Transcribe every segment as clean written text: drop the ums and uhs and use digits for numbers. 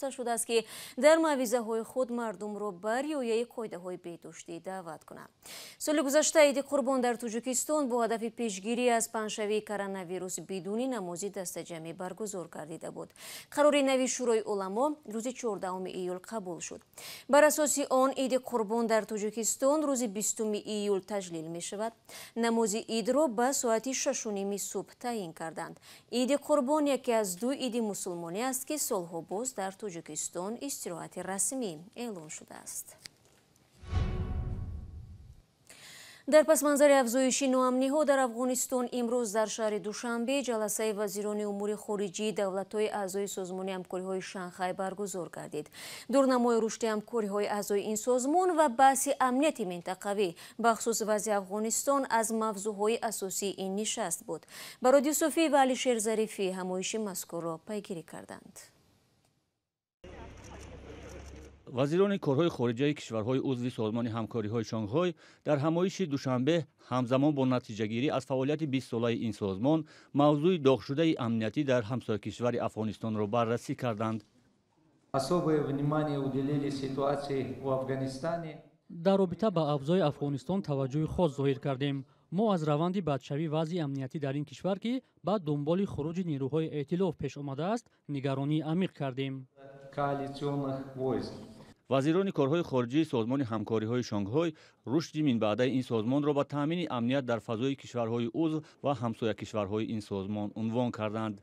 гуфта шудааст ки дар мавъизаҳои худ мардумро ба риояи қоидаҳои беҳдоштӣ даъват кунад. соли гузашта иди қурбон дар Тоҷикистон бо ҳадафи пешгирӣ аз паҳншавии коронавирус бидуни намози дастаҷамӣ баргузор гардида буд. қарори нави шӯрои уламо рӯзи 14 июл қабул шуд. бар асоси он иди қурбон дар Тоҷикистон рӯзи 20 июл таҷлил мешавад. намози идро ба соати 6:30 субҳ таъин карданд. иди қурбон яке аз ду иди мусулмонӣ аст ки солҳо боз дар Тоҷикистон истироҳати расмӣ эълон шудааст. дар пасманзари афзоиши ноамниҳо дар Афғонистон имрӯз дар шаҳри Душанбе ҷаласаи вазирони умури хориҷии давлатҳои аъзои созмони ҳамкориҳои Шанхай баргузор гардид. дурнамои рушди ҳамкориҳои аъзои ин созмон ва баҳси амнияти минтақавӣ бахусус вазъи Афғонистон аз мавзӯъҳои асосии ин нишаст буд. ба Радио Софӣ ва Алишер Зарифӣ ҳамоиши мазкурро пайгирӣ карданд. вазирони корҳои хориҷаи кишварҳои узви созмони ҳамкориҳои Шонғҳой дар ҳамоиши Душанбе ҳамзамон бо натиҷагирӣ аз фаъолияти 20-солаи ин созмон мавзӯи доғшудаи амниятӣ дар ҳамсоякишвари Афғонистонро баррасӣ карданд. дар робита ба авзои Афғонистон таваҷҷӯҳи хос зоҳир кардем. мо аз раванди бадшавии вазъи амниятӣ дар ин кишвар ки ба дунболи хуруҷи нерӯҳои эътилоф пеш омадааст нигаронӣ амиқ кардем. вазирони корҳои хориҷии созмони ҳамкориҳои Шонғҳой рушди минбаъдаи ин созмонро ба таъмини амният дар фазои кишварҳои узв ва ҳамсоякишварҳои ин созмон унвон карданд.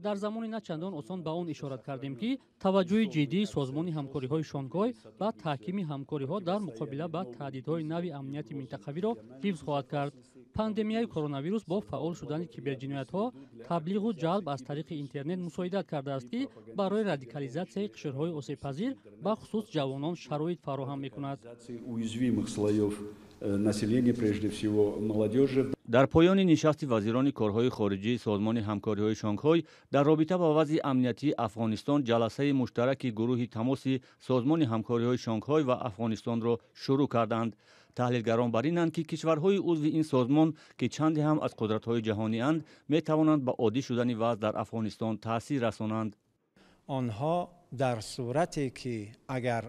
дар замони начандон осон ба он ишорат кардем ки таваҷҷӯҳи ҷиддии созмони ҳамкориҳои Шонғҳой ба таҳкими ҳамкориҳо дар муқобила ба таҳдидҳои нави амнияти минтақавиро ҳифз хоҳад кард. пандемияи коронавирус бо фаъол шудани киберҷиноятҳо таблиғу ҷалб аз тариқи интернет мусоидат кардааст ки барои радикализатсияи қишрҳои осебпазир ба хусус ҷавонон шароит фароҳам мекунад. дар поёни нишасти вазирони корҳои хориҷии созмони ҳамкориҳои Шонғҳой дар робита ба вазъи амниятии Афғонистон ҷаласаи муштараки гурӯҳи тамоси созмони ҳамкориҳои Шонғҳой ва Афғонистонро шурӯъ карданд. таҳлилгарон бар инанд ки кишварҳои узви ин созмон ки чанде ҳам аз қудратҳои ҷаҳонианд метавонанд ба оддӣ шудани вазъ дар Афғонистон таъсир расонанд. онҳо дар сурате ки агар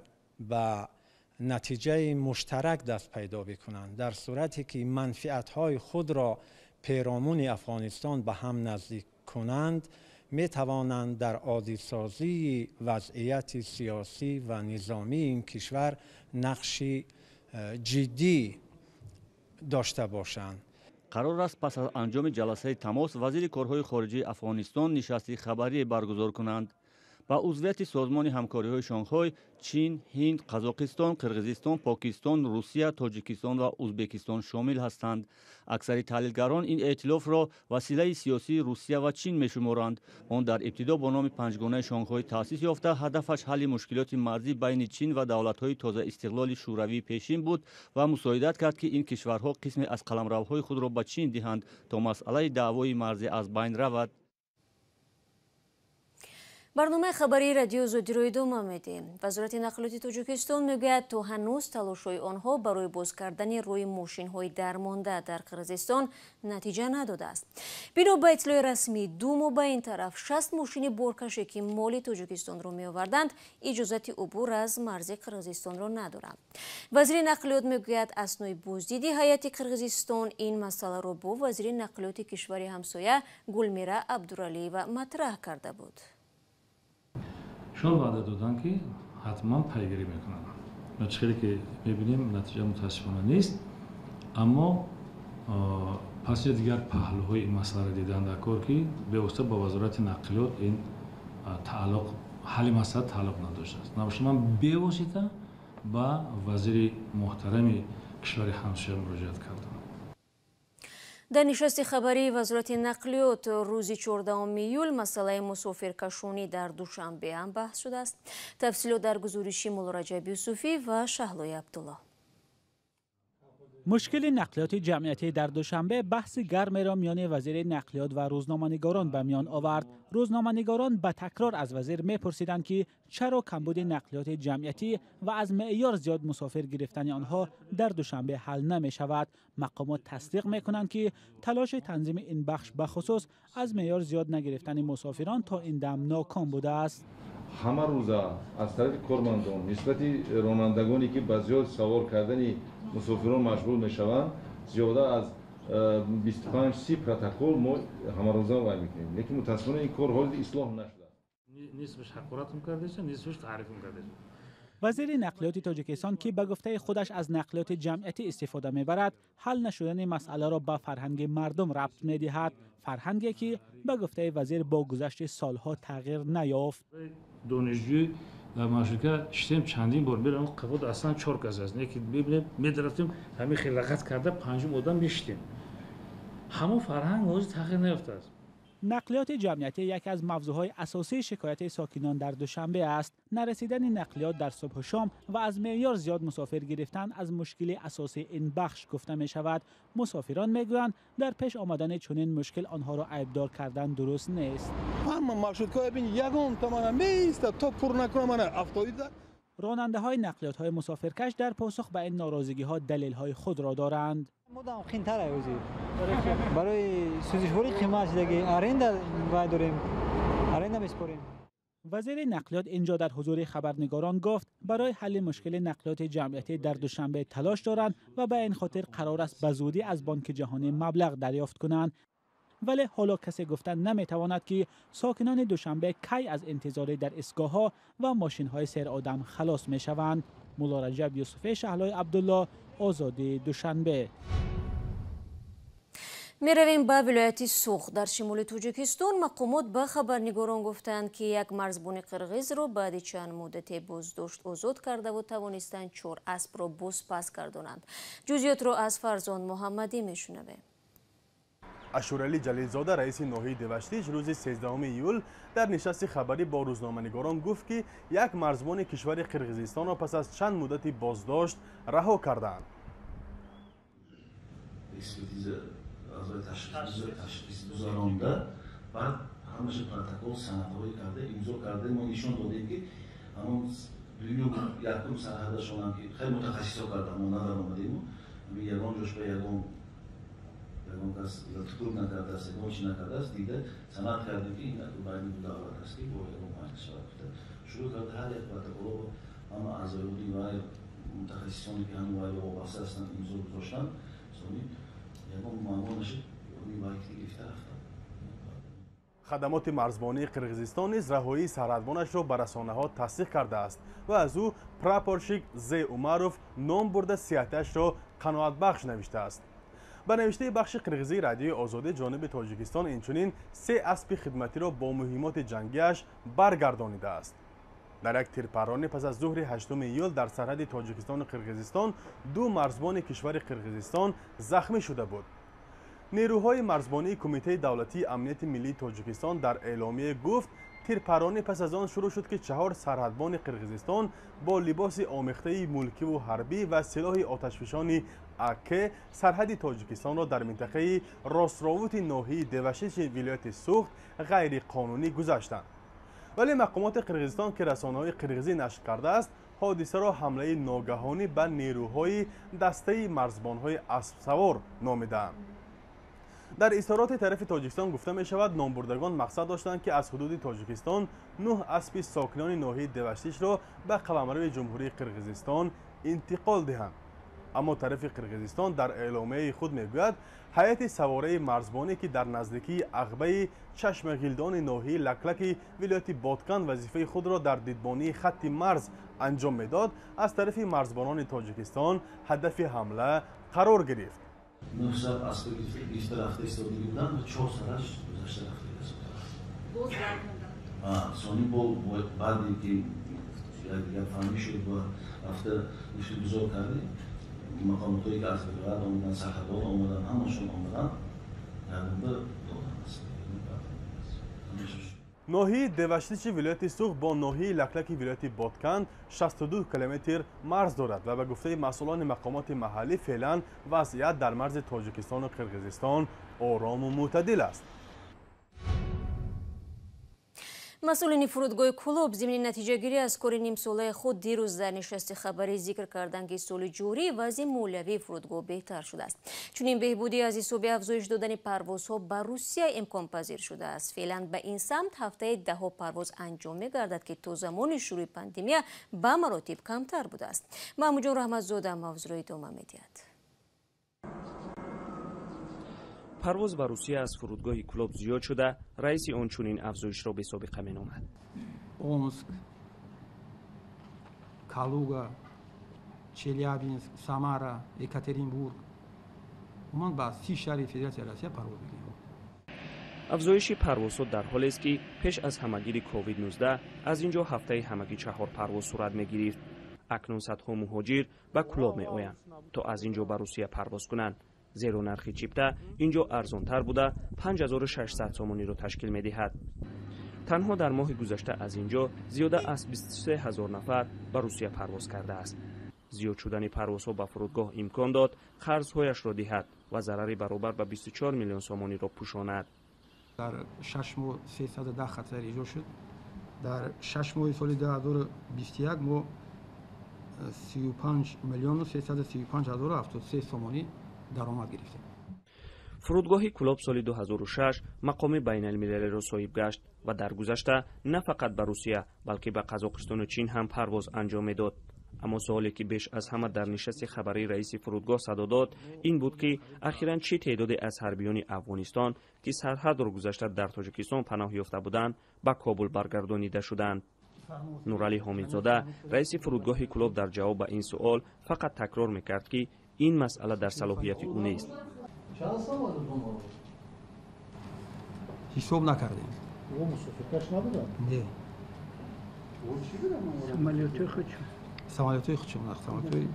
ба натиҷаи муштарак даст пайдо бикунанд, дар сурате ки манфиатҳои худро перомуни Афғонистон ба ҳам наздик кунанд, метавонанд дар оддисозии вазъияти сиёсӣ ва низомии ин кишвар нақши ҷиддӣ дошта бошанд. қарор аст пас аз анҷоми ҷаласаи тамос вазири корҳои хориҷии Афғонистон нишасти хабарие баргузор кунанд. ба узвияти созмони ҳамкориҳои Шонғҳой Чин, Ҳинд, Қазоқистон, Қирғизистон, Покистон, Русия, Тоҷикистон ва Узбекистон шомил ҳастанд. аксари таҳлилгарон ин эътилофро василаи сиёсии Русия ва Чин мешуморанд. он дар ибтидо бо номи панҷгонаи Шонғҳой таъсис ёфта ҳадафаш ҳалли мушкилоти марзӣ байни Чин ва давлатҳои тозаистиқлоли шӯравӣ пешин буд ва мусоидат кард ки ин кишварҳо қисме аз қаламравҳои худро ба Чин диҳанд то масъалаи даъвои марзӣ аз байн равад. барномаи хабарии радио Зодиро идома медиҳем. вазорати нақлиёти Тоҷикистон мегӯяд то ҳанӯз талошҳои онҳо барои боз кардани рӯи мошинҳои дармонда дар Қирғизистон натиҷа надодааст. бино ба иттилои расмӣ ду моҳ ба ин тараф 60 мошини боркаше ки моли Тоҷикистонро меоварданд иҷозати убур аз марзи Қирғизистонро надоранд. вазири нақлиёт мегӯяд аснои боздиди ҳайати Қирғизистон ин масъаларо бо вазири нақлиёти кишвари ҳамсоя Гулмира Абдуралиева матраҳ карда буд. شان وعده دادن که حتما پیگیری میکنن و چیزی که میبینیم نتیجه متاسفانه نیست اما پس یه دیگر پهلوهای این مسئله رو دیدن در کار که به واسطه با وزارت نقلیات این تعلق حل مسئله تعلق نداشته است نباشه من به واسطه با وزیر محترم کشور همسایه مراجعه کردم. дар нишасти хабарии вазорати нақлиёт рӯзи 14 июл масъалаи мусофиркашонӣ дар Душанбе ҳам баҳс шудааст. тафсилот дар гузориши Мулло Раҷаб Юсуфӣ ва Шаҳлои Абдулло. مشکل نقلیات جمعیتی در دوشنبه بحث گرم را میان وزیر نقلیات و روزنامه‌نگاران به میان آورد. روزنامه‌نگاران به تکرار از وزیر می‌پرسیدند که چرا کمبود نقلیات جمعیتی و از معیار زیاد مسافر گرفتن آنها در دوشنبه حل نمی‌شود. مقامات تصدیق می‌کنند که تلاش تنظیم این بخش به خصوص از معیار زیاد نگرفتن مسافران تا این دم ناکام بوده است. همه روزا از طرف کارمندان نسبت رانندگانی که به زیاد سوار کردن مسافران مشغول میشوند زیاده از 25-30 پروتکل ما همه روزا وای میکنیم، لیکن متاسفانه این کار حال اصلاح نشده. نسبش حقارت می‌کردش، نسبش تعریف می‌کردش. وزیر نقلیات تاجیکستان که به گفته خودش از نقلیات جمعیتی استفاده میبرد، حل نشدن مسئله را به فرهنگ مردم ربط میدهد، فرهنگی که به گفته وزیر با گذشت سالها تغییر نیافت. دانشجوی ماشوکا شتیم چندین بار میرم قفاد اصلا 4 کس است، یکی ببینیم میدرفتیم همین خلقت کرده پنجم آدم میشتیم. همون فرهنگ هنوز تغییر نیافته است. نقلیات جمعیتی یکی از موضوعهای اساسی شکایت ساکنان در دوشنبه است. نرسیدن نقلیات در صبح و شام و از معیار زیاد مسافر گرفتن از مشکل اساسی این بخش گفته می شود. مسافران میگویند در پیش آمدن چنین مشکل آنها را عیبدار کردن درست نیست. همه مارشروت‌ها ببین یگان تمام میست تا پر نکنه من 70 راننده های نقلیات های مسافرکش در پاسخ به این ناراضگی ها دلیل های خود را دارند. مدام خینتره اوزی برای سوزشوری قیمت دیگه آرنده وای داریم آرنده میسپاریم. وزیر نقلیات اینجا در حضور خبرنگاران گفت برای حل مشکل نقلیات جمعیتی در دوشنبه تلاش دارند و به این خاطر قرار است به زودی از بانک جهانی مبلغ دریافت کنند. ولی حالا کسی گفتن نمیتواند که ساکنان دوشنبه کی از انتظار در ایستگاه‌ها و ماشین‌های سیر آدم خلاص میشوند. مولا رجب یوسفی شهلای عبدالله، آزادی دوشنبه. میرویم به ولایت سوخ در شمال تاجیکستان. مقامات به خبرنگاران گفتند که یک مرزبان قرغیز را بعد چند مدت بازداشت آزاد کرده و توانستند 4 اسب را بازپس گردانند. جزئیات را از فرزان محمدی میشنویم. اشورعلی جلیلزاده رئیس ناحیه دوشتیج روز 13 ایول در نشست خبری با روزنامه‌نگاران گفت که یک مرزبان کشور قرغیزستان را پس از چند مدت بازداشت رها کردند. تشخیص گذارانده بعد همش پروتکل سندهای کرده امضا کرده ما نشون دادیم که همون یکم سرحدشون هم که خیلی متخصصا کردن ما ندارم آمدیم یگان جوش به یگان کس تطور نکرده است یگان چی نکرده است دیده سند کردیم که این باید دعوت است که با یگان مجلس شده شروع کرده هر یک پروتکل رو همه اعضای بودی و متخصصانی که همون وای وابسته هستند امضا گذاشتن خدمات مرزبانی قرغیزستان نیز رهایی سرحدبانش را به رسانه‌ها تصدیق کرده است و از او پراپورشیک زی عمروف نام برده سیاحتش را قناعت بخش نوشته است. به نوشته بخش قرغیزی رادیوی آزادی جانب تاجیکستان اینچنین 3 اسب خدمتی را با مهمات جنگیش برگردانیده است. در یک تیرپرانی پس از ظهر 8 ایول در سرحد تاجیکستان و قرغیزستان 2 مرزبان کشور قرغیزستان زخمی شده بود. نیروهای مرزبانی کمیته دولتی امنیت ملی تاجیکستان در اعلامیه گفت تیرپرانی پس از آن شروع شد که 4 سرحدبان قرغیزستان با لباس آمیخته ملکی و حربی و سلاح آتشفشان AK سرحد تاجیکستان را در منطقه راستراوت ناحیه دوشتیج ولایت سوخت غیر قانونی گذاشتند. ولی مقامات قرغیزستان که رسانه‌های قرغیزی نشر کرده است حادثه را حمله ناگهانی به نیروهای دسته مرزبان‌های اسب سوار نامیدند. در اظهارات طرف تاجیکستان گفته می شود نامبردگان مقصد داشتند که از حدود تاجیکستان 9 اسب ساکنان ناحیه دوشتیج را به قلمرو جمهوری قرغیزستان انتقال دهند. اما طرف قرغیزستان در اعلامیه خود میگوید هیئت سواره مرزبانی که در نزدیکی عقبه چشم گیلدان ناحیه لکلک ولایت بادکن وظیفه خود را در دیدبانی خط مرز انجام میداد از طرف مرزبانان تاجیکستان هدف حمله قرار گرفت. 900 اسب گرفته رفته ایستادگی بودن و 4 سالش گذشته رفته. سانی با بعدی که یک فهمی شد و رفته گفته گذار کرده مقاماتی که از بلد آمدن سرحدات آمدن همشون آمدن یعنی دادن است. ноҳияи деваштичи вилояти суғ бо ноҳияи лаклаки вилояти ботканд 62 километр марз дорад ва ба гуфтаи масъулони мақомоти маҳаллӣ феълан вазъият дар марзи тоҷикистону қирғизистон орому мӯътадил аст. масъулини фурудгоҳи Кулоб зимни натиҷагирӣ аз кори нимсолаи худ дирӯз дар нишасти хабарӣ зикр карданд ки соли ҷорӣ вазъи молиявии фурудгоҳ беҳтар шудааст. Чунин беҳбудӣ аз ҳисоби афзоиш додани парвозҳо ба Русия имконпазир шудааст. Феълан ба ин самт ҳафтаи даҳҳо парвоз анҷом мегардад ки то замони шурӯъи пандемия ба маротиб камтар будааст. Маҳмуҷон Раҳматзода мавзӯъро идома медиҳад. парвоз ба Русия аз фурудгоҳи Кулоб зиёд шуда, раиси он чунин афзоишро бесобиқа меномад. Омск, Калуга, Челябинск, Самара, Екатеринбург. уман ба 30 шаҳри Федератсияи Россия парвоз мегирем. афзоиши парвозҳо дар ҳолест ки пеш аз ҳамагири COVID-19 аз ин ҷо ҳафтаи ҳамагӣ 4 парвоз сурат мегирифт. акнун садҳо муҳоҷир ба Кулоб меоянд то аз ин ҷо ба Русия парвоз кунанд. зеро нархи чипта ин ҷо арзонтар буда 5600 сомониро ташкил медиҳад. танҳо дар моҳи гузашта аз ин ҷо зиёда аз 23000 нафар ба Русия парвоз кардааст. зиёд шудани парвозҳо ба фурудгоҳ имкон дод қарзҳояшро диҳад ва зарари баробар ба 24 миллион сомониро пӯшонад. дар 6 моҳ 310 хатсайр иҷро шуд. дар 6 моҳи соли 2021 мо 35 миллиону 335 ҳазору 73 сомонӣ даромад гирифтем. фурудгоҳи Кулоб соли 2006 мақоми байналмилалиро соҳиб гашт ва дар гузашта на фақат ба Русия, балки ба Қазоқистону Чин ҳам парвоз анҷом медод. аммо суоле ки беш аз ҳама дар нишасти хабарии раиси фурудгоҳ садо дод ин буд ки ахиран чӣ теъдоде аз ҳарбиёни Афғонистон ки сарҳадро гузашта дар Тоҷикистон паноҳ ёфта буданд ба Кобул баргардонида шуданд. Нуралӣ Ҳомидзода раиси фурудгоҳи Кулоб дар ҷавоб ба ин суол фақат такрор мекард ки ин масъала дар салоҳияти ӯ нест. ҳисоб накардем. самолётҳои худшон самолётҳои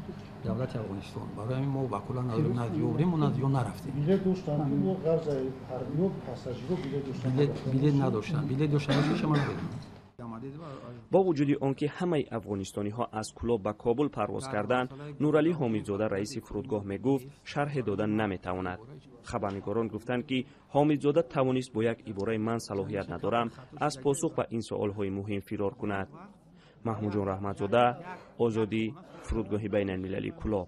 давлати Афғонистон. барои ҳамин мо ба кулан надёбрем ва надё нарафтем. билет надоштанд. билет доштанд ман бо вуҷуди он ки ҳамаи афғонистониҳо аз Кулоб ба Кобул парвоз карданд, Нуралӣ Ҳомидзода раиси фурудгоҳ мегуфт шарҳе додан наметавонад. хабарнигорон гуфтанд ки Ҳомидзода тавонист бо як ибораи ман салоҳият надорам аз посух ба ин суолҳои муҳим фирор кунад. Маҳмуҷон Раҳматзода, Озодӣ, фурудгоҳи байналмилалии Кулоб.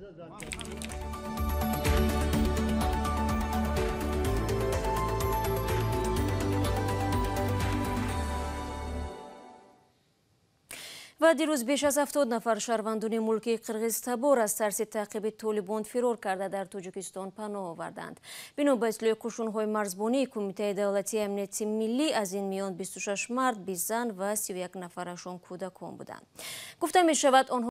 ва дирӯз беш аз 70 нафар шаҳрвандони мулки Қирғизтабор аз тарси таъқиби Толибон фирор карда дар Тоҷикистон паноҳ оварданд. бино ба итлои кушунҳои марзбонии Кумитаи давлатии амнияти миллӣ аз ин миён 26 мард, 20 зан ва 31 нафарашон кӯдакон буданд. гуфта мешавад онҳо